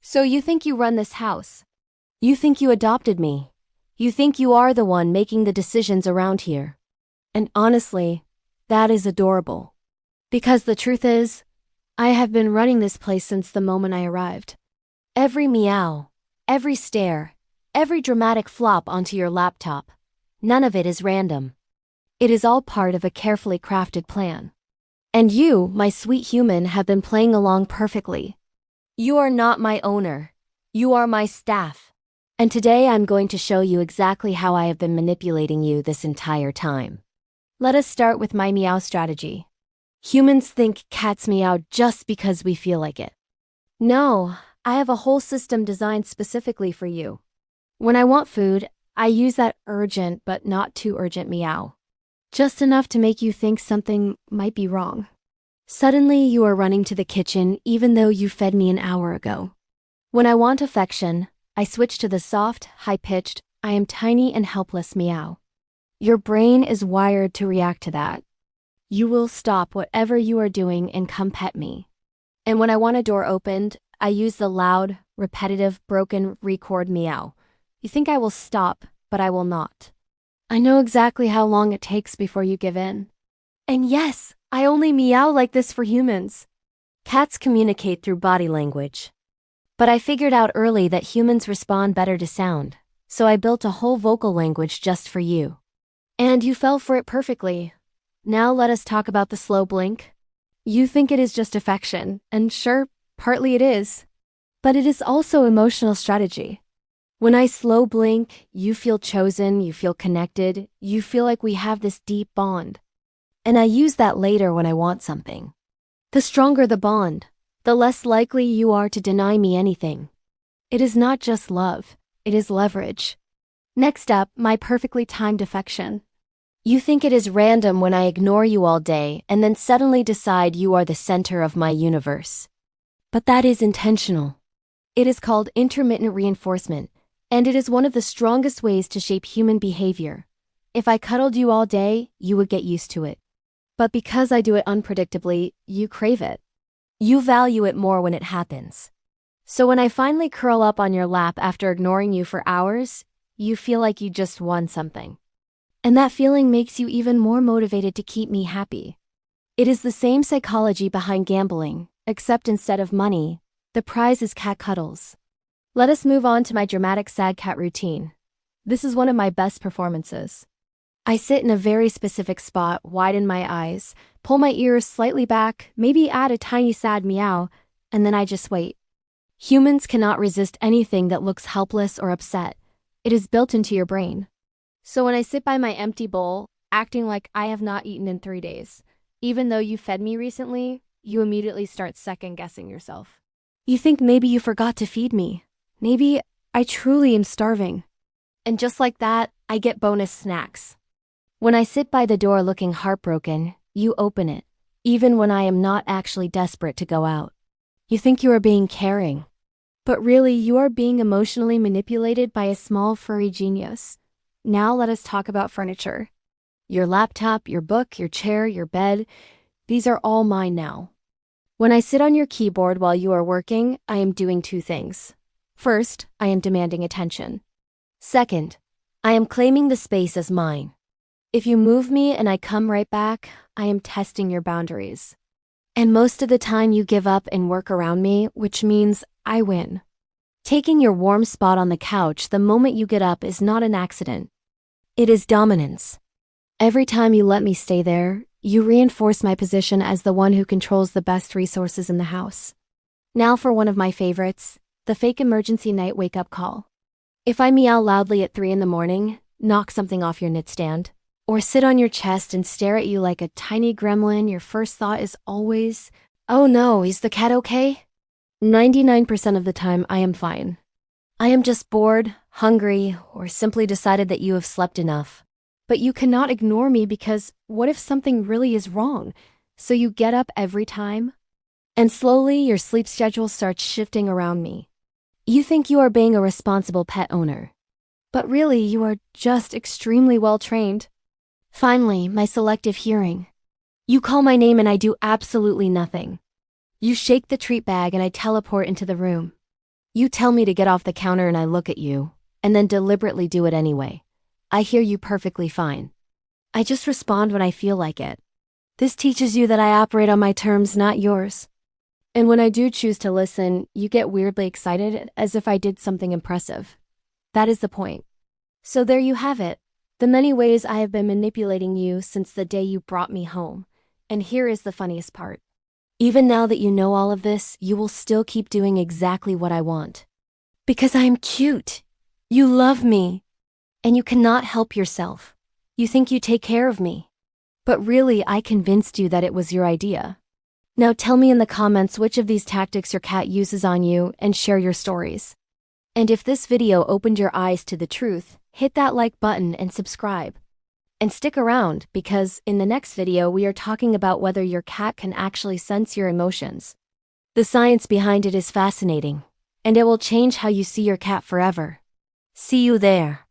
So you think you run this house? You think you adopted me? You think you are the one making the decisions around here? And honestly, that is adorable. Because the truth is, I have been running this place since the moment I arrived. Every meow, every stare, every dramatic flop onto your laptop, none of it is random. It is all part of a carefully crafted plan. And you, my sweet human, have been playing along perfectly. You are not my owner. You are my staff. And today I'm going to show you exactly how I have been manipulating you this entire time. Let us start with my meow strategy. Humans think cats meow just because we feel like it. No, I have a whole system designed specifically for you. When I want food, I use that urgent but not too urgent meow. Just enough to make you think something might be wrong. Suddenly you are running to the kitchen even though you fed me an hour ago. When I want affection, I switch to the soft, high-pitched, I am tiny and helpless meow. Your brain is wired to react to that. You will stop whatever you are doing and come pet me. And when I want a door opened, I use the loud, repetitive, broken record meow. You think I will stop, but I will not. I know exactly how long it takes before you give in. And yes, I only meow like this for humans. Cats communicate through body language. But I figured out early that humans respond better to sound, so I built a whole vocal language just for you. And you fell for it perfectly. Now let us talk about the slow blink. You think it is just affection, and sure, partly it is. But it is also emotional strategy. When I slow blink, you feel chosen, you feel connected, you feel like we have this deep bond. And I use that later when I want something. The stronger the bond, the less likely you are to deny me anything. It is not just love, it is leverage. Next up, my perfectly timed affection. You think it is random when I ignore you all day and then suddenly decide you are the center of my universe. But that is intentional. It is called intermittent reinforcement, and it is one of the strongest ways to shape human behavior. If I cuddled you all day, you would get used to it. But because I do it unpredictably, you crave it. You value it more when it happens. So when I finally curl up on your lap after ignoring you for hours, you feel like you just won something. And that feeling makes you even more motivated to keep me happy. It is the same psychology behind gambling, except instead of money, the prize is cat cuddles. Let us move on to my dramatic sad cat routine. This is one of my best performances. I sit in a very specific spot, widen my eyes, pull my ears slightly back, maybe add a tiny sad meow, and then I just wait. Humans cannot resist anything that looks helpless or upset. It is built into your brain. So when I sit by my empty bowl, acting like I have not eaten in 3 days, even though you fed me recently, you immediately start second-guessing yourself. You think maybe you forgot to feed me. Maybe I truly am starving. And just like that, I get bonus snacks. When I sit by the door looking heartbroken, you open it, even when I am not actually desperate to go out. You think you are being caring. But really, you are being emotionally manipulated by a small furry genius. Now let us talk about furniture. Your laptop, your book, your chair, your bed, these are all mine now. When I sit on your keyboard while you are working, I am doing two things. First, I am demanding attention. Second, I am claiming the space as mine. If you move me and I come right back, I am testing your boundaries. And most of the time you give up and work around me, which means I win. Taking your warm spot on the couch the moment you get up is not an accident. It is dominance. Every time you let me stay there, you reinforce my position as the one who controls the best resources in the house. Now for one of my favorites, the fake emergency night wake-up call. If I meow loudly at 3 in the morning, knock something off your nightstand, or sit on your chest and stare at you like a tiny gremlin, your first thought is always, oh no, is the cat okay? 99% of the time, I am fine. I am just bored, hungry, or simply decided that you have slept enough. But you cannot ignore me because what if something really is wrong? So you get up every time? And slowly your sleep schedule starts shifting around me. You think you are being a responsible pet owner. But really, you are just extremely well trained. Finally, my selective hearing. You call my name and I do absolutely nothing. You shake the treat bag and I teleport into the room. You tell me to get off the counter and I look at you, and then deliberately do it anyway. I hear you perfectly fine. I just respond when I feel like it. This teaches you that I operate on my terms, not yours. And when I do choose to listen, you get weirdly excited as if I did something impressive. That is the point. So there you have it. The many ways I have been manipulating you since the day you brought me home. And here is the funniest part. Even now that you know all of this, you will still keep doing exactly what I want. Because I am cute. You love me. And you cannot help yourself. You think you take care of me. But really, I convinced you that it was your idea. Now tell me in the comments which of these tactics your cat uses on you and share your stories. And if this video opened your eyes to the truth, hit that like button and subscribe. And stick around because in the next video we are talking about whether your cat can actually sense your emotions. The science behind it is fascinating, and it will change how you see your cat forever. See you there.